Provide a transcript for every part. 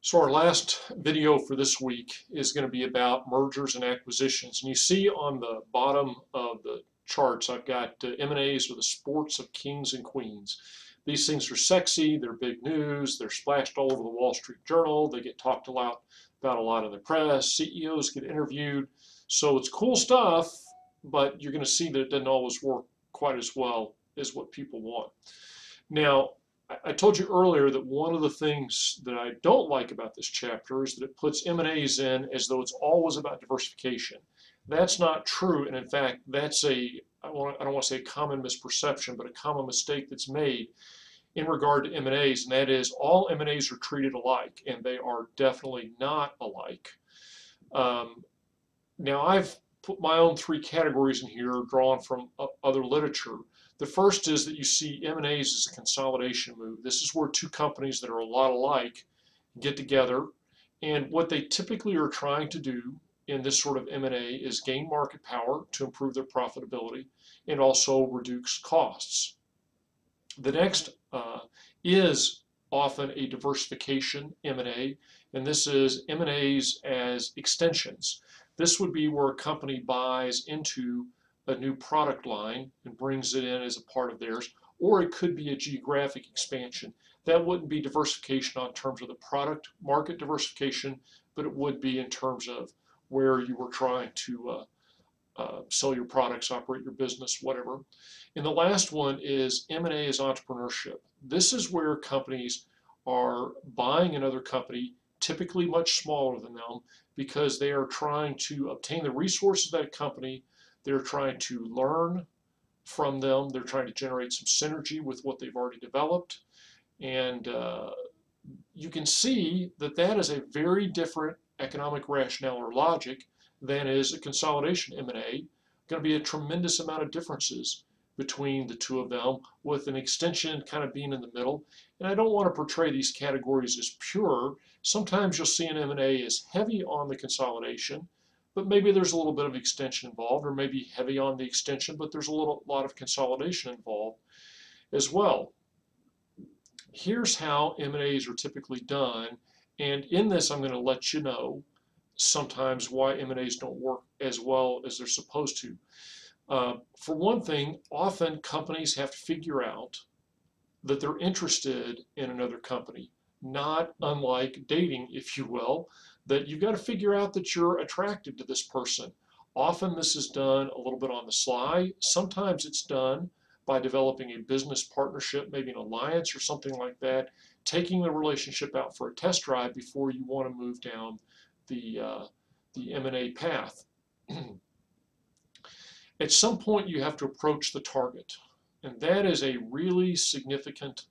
So our last video for this week is going to be about mergers and acquisitions. And you see on the bottom of the charts, I've got M&As or the sports of kings and queens. These things are sexy, they're big news, they're splashed all over the Wall Street Journal, they get talked about a lot in the press, CEOs get interviewed. So it's cool stuff, but you're going to see that it doesn't always work quite as well as what people want. Now, I told you earlier that one of the things that I don't like about this chapter is that it puts M&As in as though it's always about diversification. That's not true, and in fact, that's I don't want to say a common misperception, but a common mistake that's made in regard to M&As, and that is all M&As are treated alike, and they are definitely not alike. Now, I've put my own three categories in here drawn from other literature. The first is that you see M&As as a consolidation move. This is where two companies that are a lot alike get together, and what they typically are trying to do in this sort of M&A is gain market power to improve their profitability and also reduce costs. The next is often a diversification M&A, and this is M&As as extensions. This would be where a company buys into a new product line and brings it in as a part of theirs, or it could be a geographic expansion. That wouldn't be diversification on terms of the product market diversification, but it would be in terms of where you were trying to sell your products, operate your business, whatever. And the last one is M&A as entrepreneurship. This is where companies are buying another company, typically much smaller than them, because they are trying to obtain the resources of that company. They're trying to learn from them. They're trying to generate some synergy with what they've already developed. And you can see that that is a very different economic rationale or logic than is a consolidation M&A. Going to be a tremendous amount of differences between the two of them, with an extension kind of being in the middle. And I don't want to portray these categories as pure. Sometimes you'll see an M&A is heavy on the consolidation, but maybe there's a little bit of extension involved, or maybe heavy on the extension, but there's a lot of consolidation involved as well. Here's how M&As are typically done, and in this I'm going to let you know sometimes why M&As don't work as well as they're supposed to. For one thing, often companies have to figure out that they're interested in another company, not unlike dating, if you will, that you've got to figure out that you're attracted to this person. Often this is done a little bit on the sly. Sometimes it's done by developing a business partnership, maybe an alliance or something like that, taking the relationship out for a test drive before you want to move down the M&A path. At some point you have to approach the target, and that is a really significant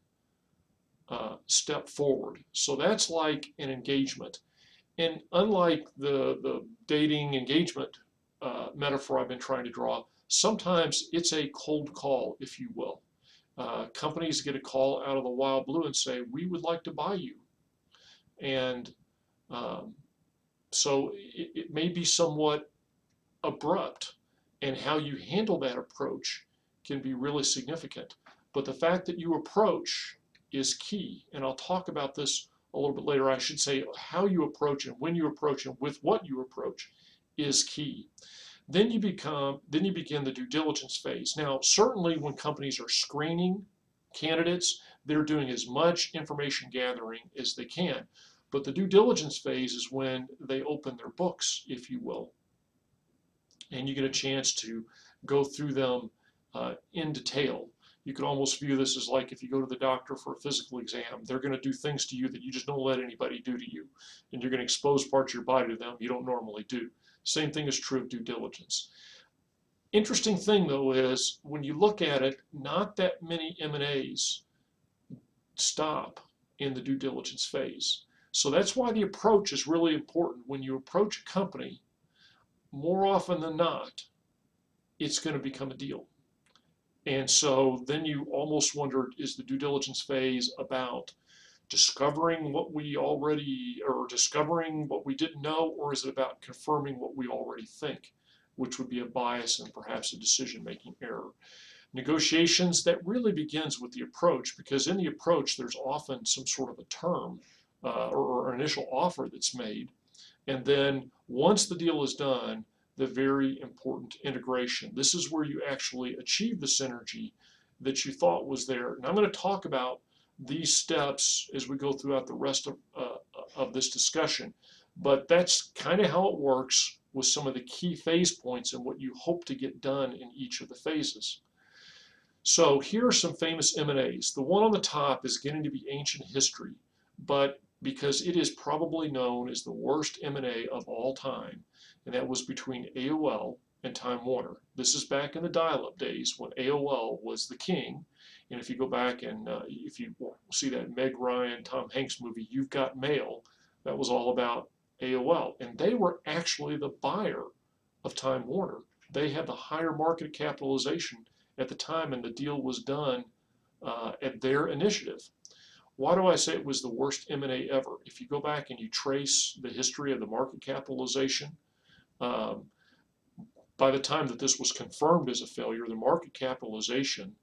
step forward. So that's like an engagement. And unlike the dating engagement metaphor I've been trying to draw, sometimes it's a cold call, if you will. Companies get a call out of the wild blue and say, we would like to buy you. And so it may be somewhat abrupt, and how you handle that approach can be really significant. But the fact that you approach is key, and I'll talk about this a little bit later. I should say how you approach and when you approach and with what you approach is key. Then you begin the due diligence phase. Now, certainly when companies are screening candidates, they're doing as much information gathering as they can. But the due diligence phase is when they open their books, if you will, and you get a chance to go through them in detail. You could almost view this as like if you go to the doctor for a physical exam, they're going to do things to you that you just don't let anybody do to you, and you're going to expose parts of your body to them you don't normally do. Same thing is true of due diligence. Interesting thing though is when you look at it, not that many M&As stop in the due diligence phase. So that's why the approach is really important. When you approach a company, more often than not, it's going to become a deal. And so then you almost wonder, is the due diligence phase about discovering what we already, or discovering what we didn't know, or is it about confirming what we already think, which would be a bias and perhaps a decision-making error? Negotiations, that really begins with the approach, because in the approach there's often some sort of a term or an initial offer that's made. And then once the deal is done, the very important integration. This is where you actually achieve the synergy that you thought was there. And I'm going to talk about these steps as we go throughout the rest of this discussion. But that's kind of how it works with some of the key phase points and what you hope to get done in each of the phases. So here are some famous M&As. The one on the top is getting to be ancient history, but because it is probably known as the worst M&A of all time, and that was between AOL and Time Warner. This is back in the dial-up days when AOL was the king. And if you go back and if you see that Meg Ryan, Tom Hanks movie, You've Got Mail, that was all about AOL. And they were actually the buyer of Time Warner. They had the higher market capitalization at the time, and the deal was done at their initiative. Why do I say it was the worst M&A ever? If you go back and you trace the history of the market capitalization, by the time that this was confirmed as a failure, the market capitalization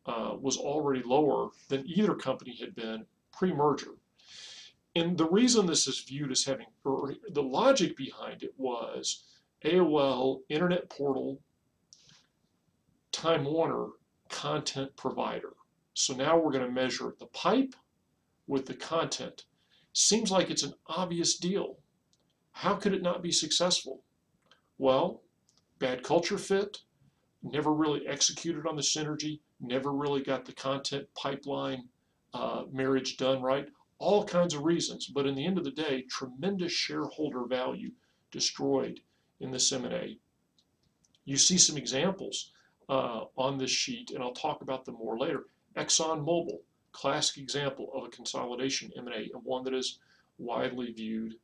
was already lower than either company had been pre-merger. And the reason this is viewed as having, or the logic behind it was AOL, Internet Portal, Time Warner, content provider. So now we're going to measure the pipe with the content. Seems like it's an obvious deal. How could it not be successful? Well, bad culture fit, never really executed on the synergy, never really got the content pipeline marriage done right, all kinds of reasons. But in the end of the day, tremendous shareholder value destroyed in this M&A. You see some examples on this sheet, and I'll talk about them more later. ExxonMobil, classic example of a consolidation M&A, and one that is widely viewed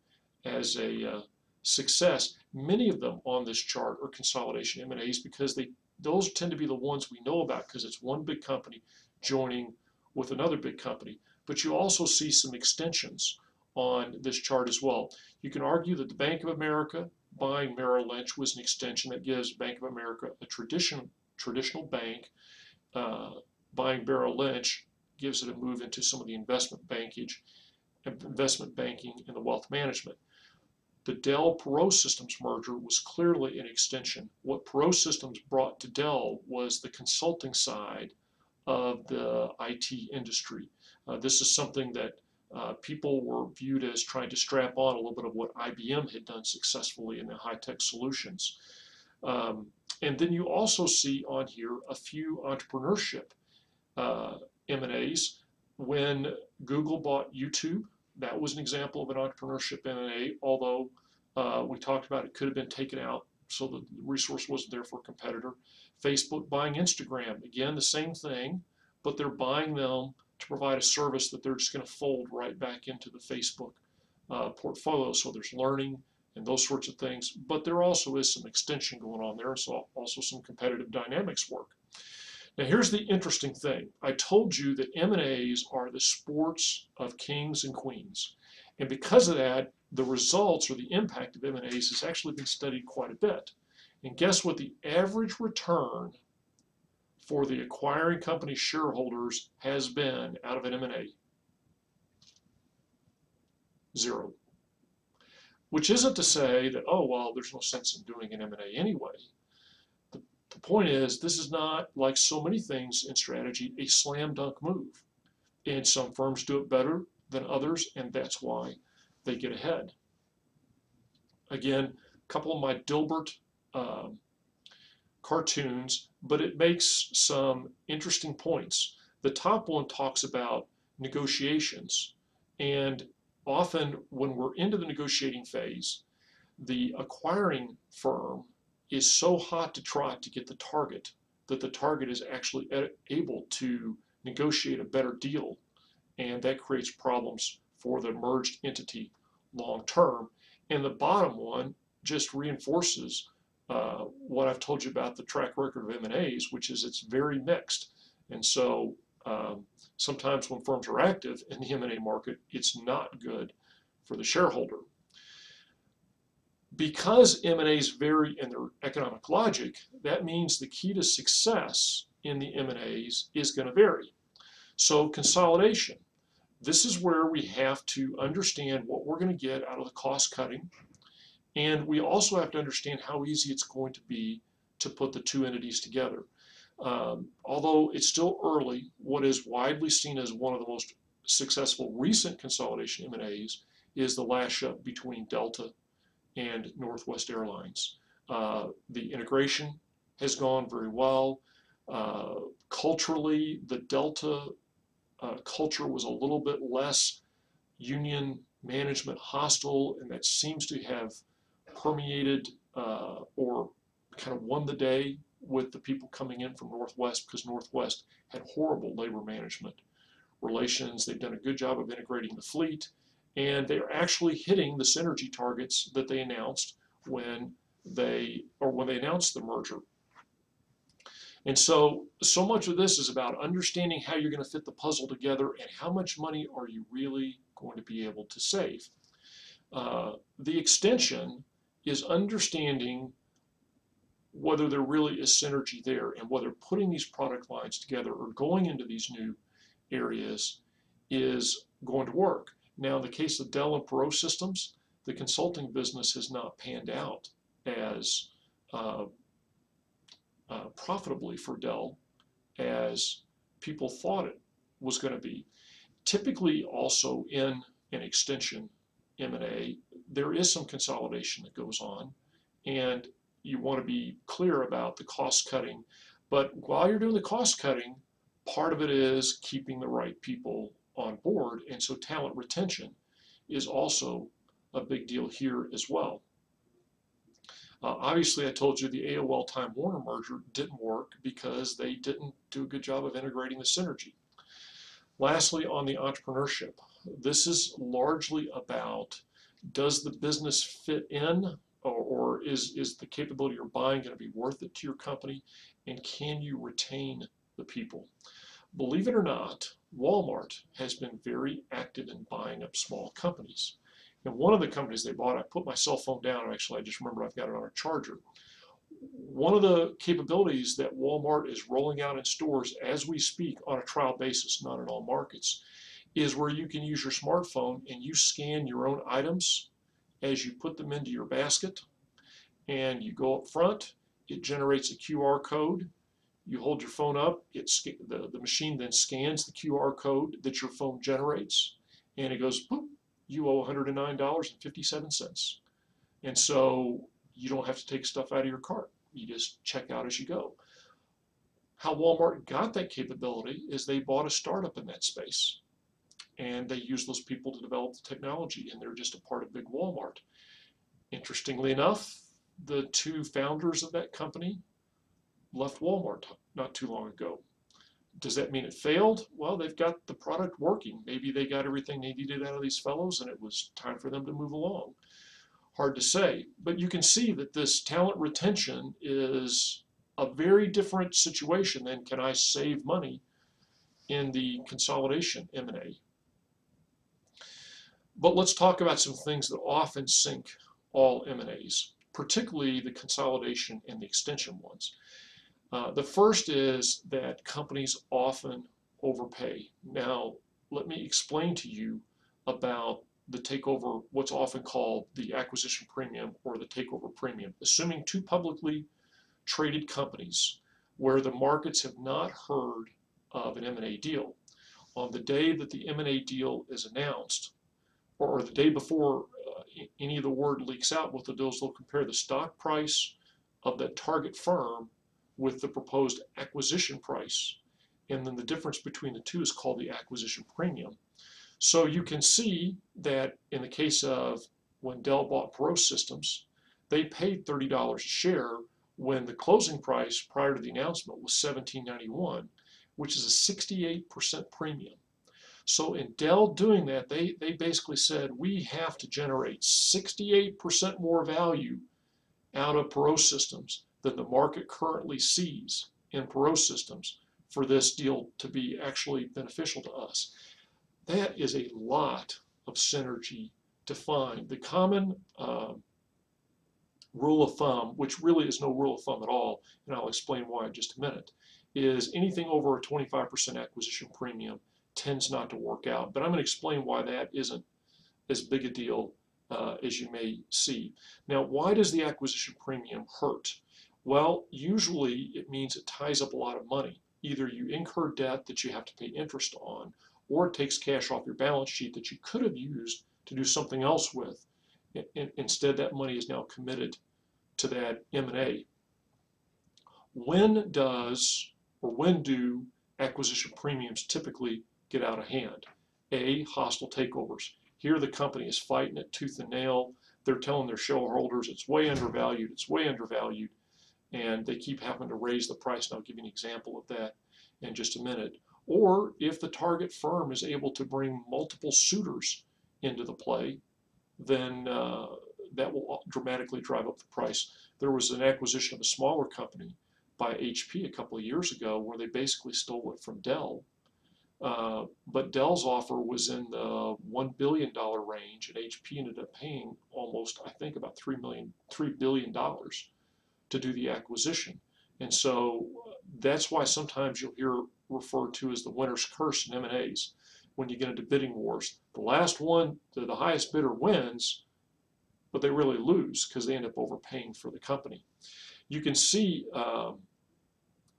as a success. Many of them on this chart are consolidation M&As because those tend to be the ones we know about because it's one big company joining with another big company. But you also see some extensions on this chart as well. You can argue that the Bank of America buying Merrill Lynch was an extension that gives Bank of America a traditional bank. Buying Merrill Lynch gives it a move into some of the investment banking and the wealth management. The Dell Perot Systems merger was clearly an extension. What Perot Systems brought to Dell was the consulting side of the IT industry. This is something that people were viewed as trying to strap on a little bit of what IBM had done successfully in the high-tech solutions. And then you also see on here a few entrepreneurship M&As. When Google bought YouTube, that was an example of an entrepreneurship M&A, although we talked about it could have been taken out so the resource wasn't there for a competitor. Facebook buying Instagram, again, the same thing, but they're buying them to provide a service that they're just going to fold right back into the Facebook portfolio. So there's learning and those sorts of things, but there also is some extension going on there, so also some competitive dynamics work. Now here's the interesting thing. I told you that M&As are the sports of kings and queens. And because of that, the results or the impact of M&As has actually been studied quite a bit. And guess what the average return for the acquiring company shareholders has been out of an M&A? 0. Which isn't to say that, oh, well, there's no sense in doing an M&A anyway. The point is, this is not, like so many things in strategy, a slam dunk move. And some firms do it better than others, and that's why they get ahead. Again, a couple of my Dilbert cartoons, but it makes some interesting points. The top one talks about negotiations, and often when we're into the negotiating phase, the acquiring firm is so hot to trot to get the target that the target is actually able to negotiate a better deal, and that creates problems for the merged entity long term. And the bottom one just reinforces what I've told you about the track record of M&As, which is it's very mixed. And so sometimes when firms are active in the M&A market, it's not good for the shareholder. Because M&As vary in their economic logic, that means the key to success in the M&As is going to vary. So consolidation. This is where we have to understand what we're going to get out of the cost cutting, and we also have to understand how easy it's going to be to put the two entities together. Although it's still early, what is widely seen as one of the most successful recent consolidation M&As is the lash up between Delta and Northwest Airlines. The integration has gone very well. Culturally, the Delta culture was a little bit less union management hostile, and that seems to have permeated or kind of won the day with the people coming in from Northwest, because Northwest had horrible labor management relations. They've done a good job of integrating the fleet, and they're actually hitting the synergy targets that they announced when they announced the merger. And so much of this is about understanding how you're going to fit the puzzle together and how much money are you really going to be able to save. The extension is understanding whether there really is synergy there and whether putting these product lines together or going into these new areas is going to work. Now, in the case of Dell and Perot Systems, the consulting business has not panned out as profitably for Dell as people thought it was going to be. Typically, also in an extension M&A, there is some consolidation that goes on, and you want to be clear about the cost cutting. But while you're doing the cost cutting, part of it is keeping the right people on board, and so talent retention is also a big deal here as well. Obviously, I told you the AOL Time Warner merger didn't work because they didn't do a good job of integrating the synergy. Lastly, on the entrepreneurship, this is largely about, does the business fit in, or is the capability you're buying going to be worth it to your company, and can you retain the people? Believe it or not, Walmart has been very active in buying up small companies. And one of the companies they bought, I put my cell phone down, actually, I just remember I've got it on a charger. One of the capabilities that Walmart is rolling out in stores as we speak on a trial basis, not in all markets, is where you can use your smartphone and you scan your own items as you put them into your basket, and you go up front, it generates a QR code. You hold your phone up, the machine then scans the QR code that your phone generates, and it goes, boop, you owe $109.57. And so you don't have to take stuff out of your cart. You just check out as you go. How Walmart got that capability is they bought a startup in that space, and they used those people to develop the technology, and they're just a part of big Walmart. Interestingly enough, the two founders of that company left Walmart not too long ago. Does that mean it failed? Well, they've got the product working. Maybe they got everything they needed out of these fellows and it was time for them to move along. Hard to say, but you can see that this talent retention is a very different situation than can I save money in the consolidation M&A. But let's talk about some things that often sink all M&As, particularly the consolidation and the extension ones. The first is that companies often overpay. Now, let me explain to you about the takeover, what's often called the acquisition premium or the takeover premium. Assuming two publicly traded companies where the markets have not heard of an M&A deal, on the day that the M&A deal is announced, or the day before any of the word leaks out, what they'll do is they'll compare the stock price of that target firm with the proposed acquisition price, and then the difference between the two is called the acquisition premium. So you can see that in the case of when Dell bought Perot Systems, they paid $30 a share when the closing price prior to the announcement was $17.91, which is a 68% premium. So in Dell doing that, they basically said, we have to generate 68% more value out of Perot Systems than the market currently sees in Perot Systems for this deal to be actually beneficial to us. That is a lot of synergy to find. The common rule of thumb, which really is no rule of thumb at all, and I'll explain why in just a minute, is anything over a 25% acquisition premium tends not to work out. But I'm going to explain why that isn't as big a deal as you may see. Now, why does the acquisition premium hurt? Well, usually it means it ties up a lot of money. Either you incur debt that you have to pay interest on, or it takes cash off your balance sheet that you could have used to do something else with. Instead, that money is now committed to that M&A. When do acquisition premiums typically get out of hand? A, hostile takeovers. Here the company is fighting it tooth and nail. They're telling their shareholders it's way undervalued, it's way undervalued, and they keep having to raise the price. And I'll give you an example of that in just a minute. Or if the target firm is able to bring multiple suitors into the play, then that will dramatically drive up the price. There was an acquisition of a smaller company by HP a couple of years ago where they basically stole it from Dell. But Dell's offer was in the $1 billion range, and HP ended up paying almost, I think, about $3 billion to do the acquisition. And so that's why sometimes you'll hear referred to as the winner's curse in M&As when you get into bidding wars. The last one, the highest bidder wins, but they really lose because they end up overpaying for the company. You can see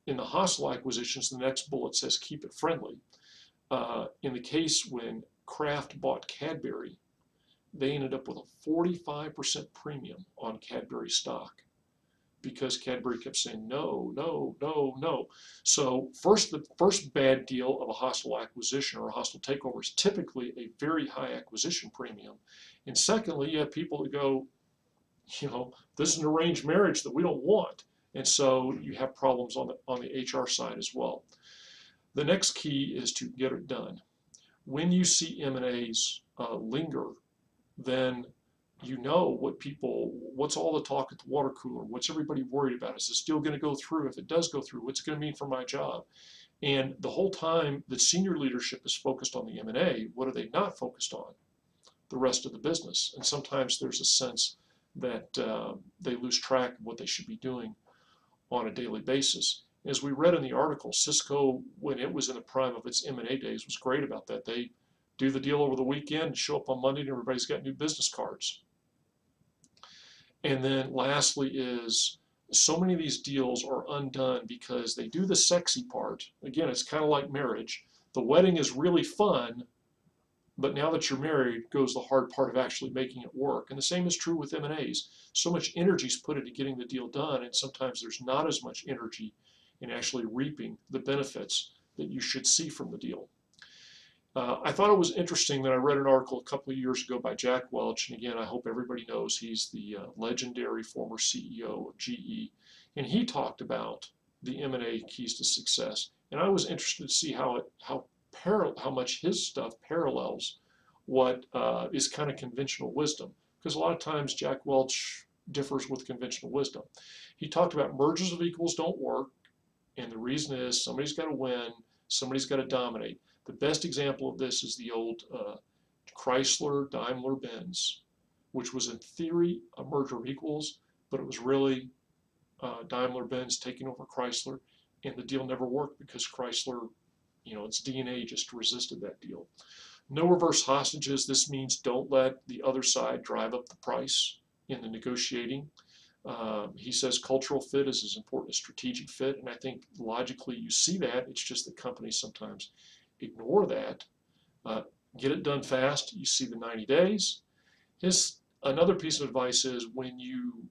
in the hostile acquisitions, the next bullet says keep it friendly. In the case when Kraft bought Cadbury, they ended up with a 45% premium on Cadbury stock because Cadbury kept saying no, no, no, no. So the first bad deal of a hostile acquisition or a hostile takeover is typically a very high acquisition premium. And secondly, you have people that go, this is an arranged marriage that we don't want. And so you have problems on the HR side as well. The next key is to get it done. When you see M&As linger, then you know what's all the talk at the water cooler, what's everybody worried about? Is this deal going to go through? If it does go through, what's it going to mean for my job? And the whole time the senior leadership is focused on the M&A, what are they not focused on? The rest of the business. And sometimes there's a sense that they lose track of what they should be doing on a daily basis. As we read in the article, Cisco, when it was in the prime of its M&A days, was great about that. They do the deal over the weekend, show up on Monday, and everybody's got new business cards. And then lastly is so many of these deals are undone because they do the sexy part. Again, it's kind of like marriage. The wedding is really fun, but now that you're married goes the hard part of actually making it work. And the same is true with M&As. So much energy is put into getting the deal done, and sometimes there's not as much energy in actually reaping the benefits that you should see from the deal. I thought it was interesting that I read an article a couple of years ago by Jack Welch, and again, I hope everybody knows he's the legendary former CEO of GE, and he talked about the M&A keys to success. And I was interested to see how much his stuff parallels what is kind of conventional wisdom, because a lot of times Jack Welch differs with conventional wisdom. He talked about mergers of equals don't work, and the reason is somebody's got to win, somebody's got to dominate. The best example of this is the old Chrysler Daimler Benz, which was in theory a merger of equals, but it was really Daimler Benz taking over Chrysler, and the deal never worked because Chrysler, its DNA just resisted that deal. No reverse hostages. This means don't let the other side drive up the price in the negotiating. He says cultural fit is as important as strategic fit, and I think logically you see that. It's just that companies sometimes ignore that. Get it done fast. You see the 90 days. Another piece of advice is when you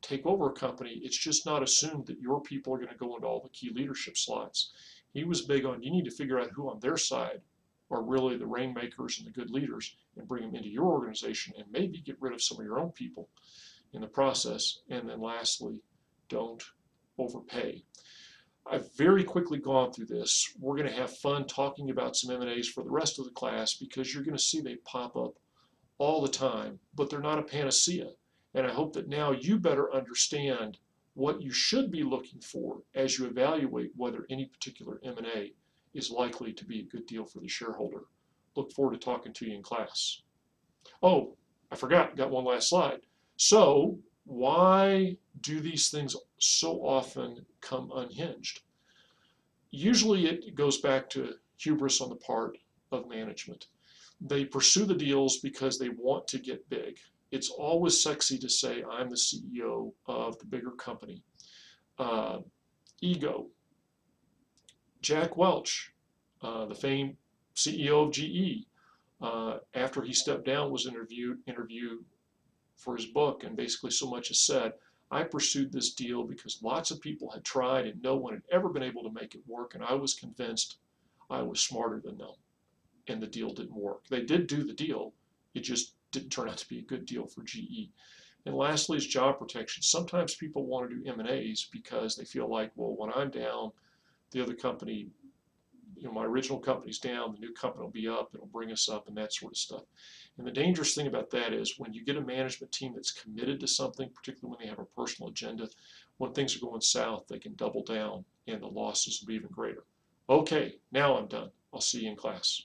take over a company, it's just not assumed that your people are going to go into all the key leadership slots. He was big on you need to figure out who on their side are really the rainmakers and the good leaders and bring them into your organization and maybe get rid of some of your own people in the process. And then lastly, don't overpay. I've very quickly gone through this. We're going to have fun talking about some M&As for the rest of the class because you're going to see they pop up all the time, but they're not a panacea. And I hope that now you better understand what you should be looking for as you evaluate whether any particular M&A is likely to be a good deal for the shareholder. Look forward to talking to you in class. Oh, I forgot, got one last slide. So why do these things so often come unhinged? Usually it goes back to hubris on the part of management. They pursue the deals because they want to get big. It's always sexy to say, I'm the CEO of the bigger company. Ego. Jack Welch, the famed CEO of GE, after he stepped down, was interviewed for his book, and basically so much is said, I pursued this deal because lots of people had tried and no one had ever been able to make it work, and I was convinced I was smarter than them, and the deal didn't work. They did do the deal, it just didn't turn out to be a good deal for GE. And lastly is job protection. Sometimes people want to do M&As because they feel like, well, when I'm down, the other company, my original company's down, the new company will be up, it'll bring us up, and that sort of stuff. And the dangerous thing about that is when you get a management team that's committed to something, particularly when they have a personal agenda, when things are going south, they can double down and the losses will be even greater. Okay, now I'm done. I'll see you in class.